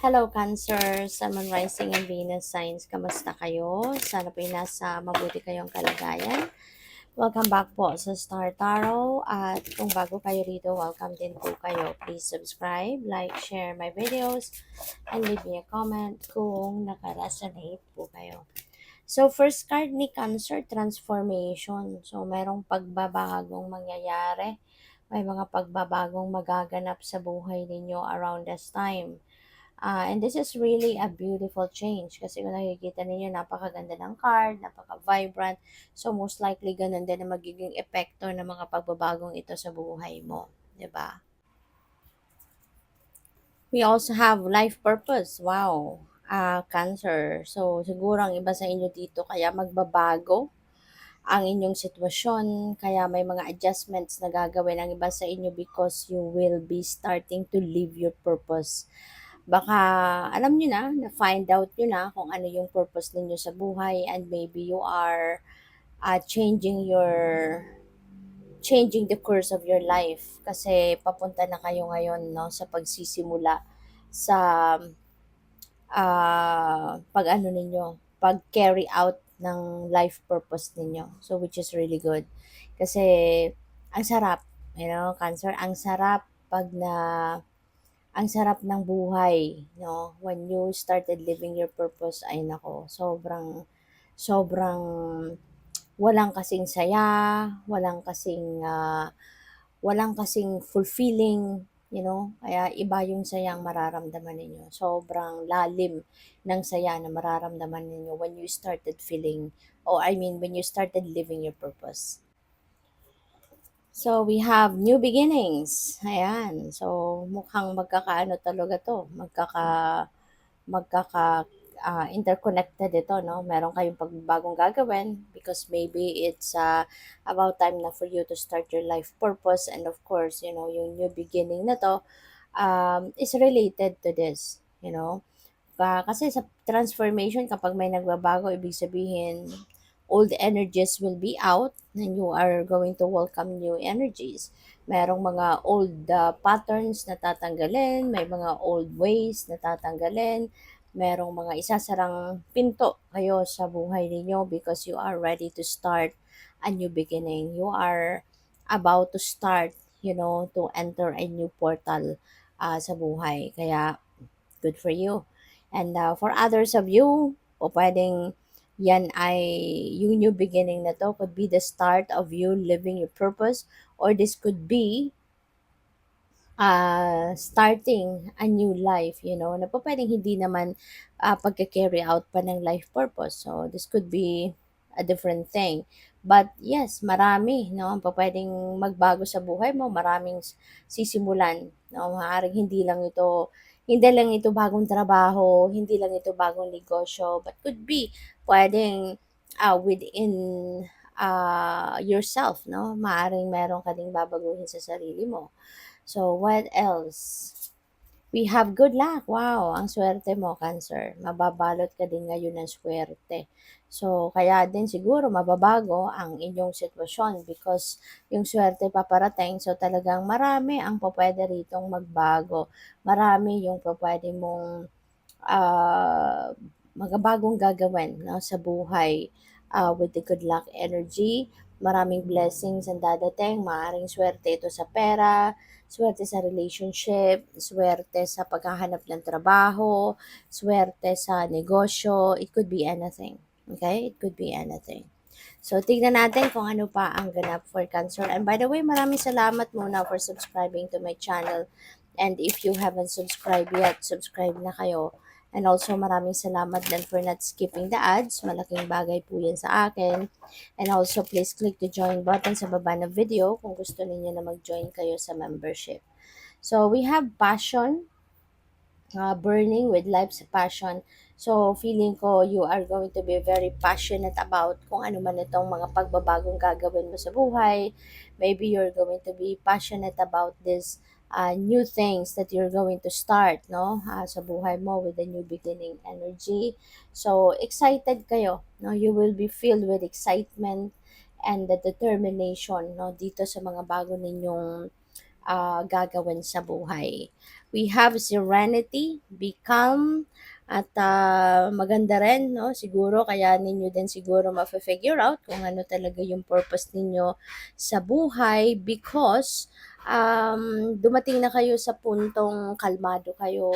Hello, Cancer, Sun, Moon, Rising, and Venus signs. Kamusta kayo? Sana po nasa mabuti kayong kalagayan. Welcome back po sa Star Tarot. At kung bago kayo rito, welcome din po kayo. Please subscribe, like, share my videos, and leave me a comment kung nakaresonate po kayo. So, first card ni Cancer, transformation. So, merong pagbabagong mangyayari. May mga pagbabagong magaganap sa buhay ninyo around this time. And this is really a beautiful change kasi kung nakikita ninyo, napakaganda ng card, napaka-vibrant. So, most likely, ganun din ang magiging epekto ng mga pagbabagong ito sa buhay mo. 'Di ba? We also have life purpose. Wow. Cancer. So, siguro ang iba sa inyo dito kaya magbabago ang inyong sitwasyon, kaya may mga adjustments na gagawin ang iba sa inyo because you will be starting to live your purpose. Baka alam niyo na find out niyo na kung ano yung purpose ninyo sa buhay, and maybe you are changing the course of your life kasi papunta na kayo ngayon, no, sa pagsisimula sa pag ano ninyo, pag carry out ng life purpose ninyo. So which is really good. Kasi ang sarap, Cancer, ang sarap pag na ang sarap ng buhay, no? When you started living your purpose, ay nako, sobrang sobrang walang kasing saya, walang kasing fulfilling, kaya iba yung sayang mararamdaman ninyo. Sobrang lalim ng saya na mararamdaman ninyo when you started feeling, or I mean, when you started living your purpose. So, we have new beginnings. Ayan. So, mukhang magkakaano talaga to. Magkaka interconnected ito, no? Meron kayong pagbagong gagawin because maybe it's about time na for you to start your life purpose, and of course, yung new beginning na to is related to this, kasi sa transformation, kapag may nagbabago, ibig sabihin, old energies will be out and you are going to welcome new energies. Merong mga old patterns na tatanggalin, may mga old ways na tatanggalin, merong mga isasarang pinto kayo sa buhay ninyo because you are ready to start a new beginning. You are about to start, to enter a new portal sa buhay. Kaya, good for you. And for others of you, o pwedeng yan ay yung new beginning na to could be the start of you living your purpose, or this could be starting a new life, na po pwedeng hindi naman pagka-carry out pa ng life purpose. So, this could be a different thing. But yes, marami, no, ang pwedeng magbago sa buhay mo, maraming sisimulan, no, maaaring hindi lang ito bagong trabaho, hindi lang ito bagong negosyo, but could be pwedeng within yourself, no, maaaring meron ka ding babaguhin sa sarili mo. So, what else? We have good luck. Wow, ang swerte mo, Cancer. Mababalot ka din ngayon ng swerte. So, kaya din siguro mababago ang inyong sitwasyon because yung swerte paparating. So, talagang marami ang pwede ritong magbago. Marami yung pwede mong uh, magabagong gagawin, no, sa buhay with the good luck energy. Maraming blessings ang dadating. Maaring swerte ito sa pera, swerte sa relationship, swerte sa paghahanap ng trabaho, swerte sa negosyo. It could be anything. Okay? It could be anything. So, tignan natin kung ano pa ang ganap for Cancer. And by the way, maraming salamat muna for subscribing to my channel. And if you haven't subscribed yet, subscribe na kayo. And also, maraming salamat din for not skipping the ads. Malaking bagay po yan sa akin. And also, please click the join button sa baba ng video kung gusto niyo na mag-join kayo sa membership. So, we have passion, burning with life's passion. So, feeling ko you are going to be very passionate about kung ano man itong mga pagbabagong gagawin mo sa buhay. Maybe you're going to be passionate about this new things that you're going to start, no? Sa buhay mo with the new beginning energy. So, excited kayo, no? You will be filled with excitement and the determination, no? Dito sa mga bago ninyong gagawin sa buhay. We have serenity, be calm, at maganda rin, no? Siguro, kaya ninyo din siguro ma-figure out kung ano talaga yung purpose ninyo sa buhay because dumating na kayo sa puntong kalmado kayo,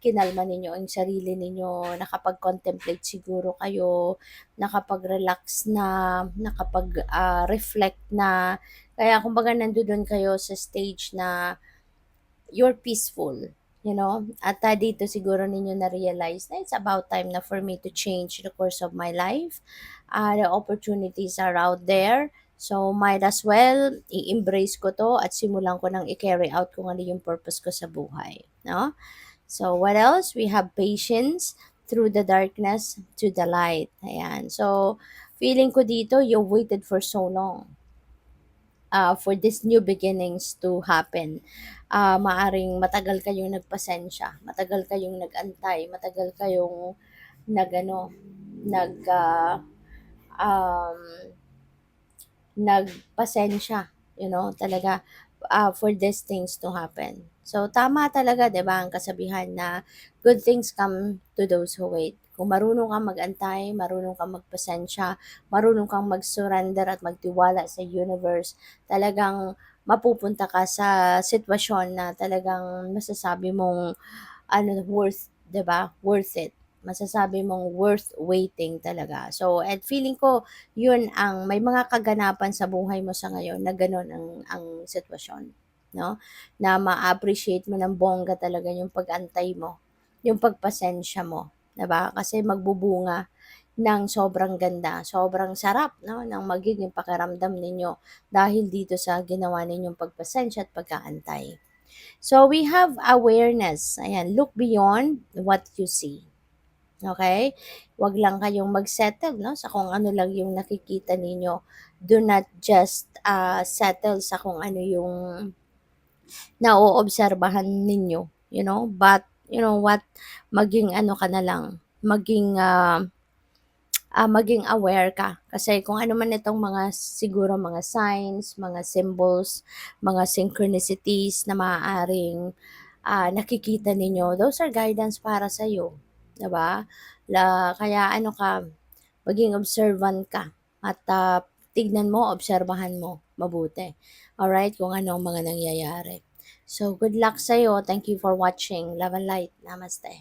kinalma ninyo ang sarili ninyo, nakapag-contemplate siguro kayo, nakapag-relax na, nakapag-reflect na, kaya kumbaga nandoon kayo sa stage na you're peaceful, you know? At dito siguro ninyo na-realize na it's about time na for me to change the course of my life. The opportunities are out there. So, might as well, i-embrace ko to at simulan ko nang i-carry out kung ano yung purpose ko sa buhay. No? So, what else? We have patience through the darkness to the light. Ayan. So, feeling ko dito, you waited for so long for these new beginnings to happen. Maaring matagal kayong nagpasensya, matagal kayong nagantay, matagal kayong nagano, nag um, nagpasensya, talaga for these things to happen. So, tama talaga, di ba, ang kasabihan na good things come to those who wait. Kung marunong kang magantay, marunong kang magpasensya, marunong kang mag-surrender at magtiwala sa universe, talagang mapupunta ka sa sitwasyon na talagang masasabi mong worth, 'di ba? Worth it. Masasabi mong worth waiting talaga. So, and feeling ko, yun ang may mga kaganapan sa buhay mo sa ngayon na ganun ang sitwasyon, no? Na ma-appreciate mo ng bongga talaga yung pag-antay mo, yung pagpasensya mo, 'di ba? Kasi magbubunga ng sobrang ganda, sobrang sarap, no, ng magiging pakiramdam ninyo dahil dito sa ginawa ninyong pagpasensya at pag-aantay. So we have awareness. Ayan, look beyond what you see. Okay? Huwag lang kayong mag-settle, no, sa kung ano lang yung nakikita ninyo. Do not just settle sa kung ano yung naoobserbahan ninyo, but you know what, maging ano ka na lang, maging aware ka. Kasi kung ano man itong mga siguro mga signs, mga symbols, mga synchronicities na maaaring nakikita ninyo, those are guidance para sa iyo, 'di ba? Kaya ano ka, maging observant ka at tignan mo, obserbahan mo mabuti. Alright, kung ano ang mga nangyayari. So, good luck sa iyo. Thank you for watching. Love and light. Namaste.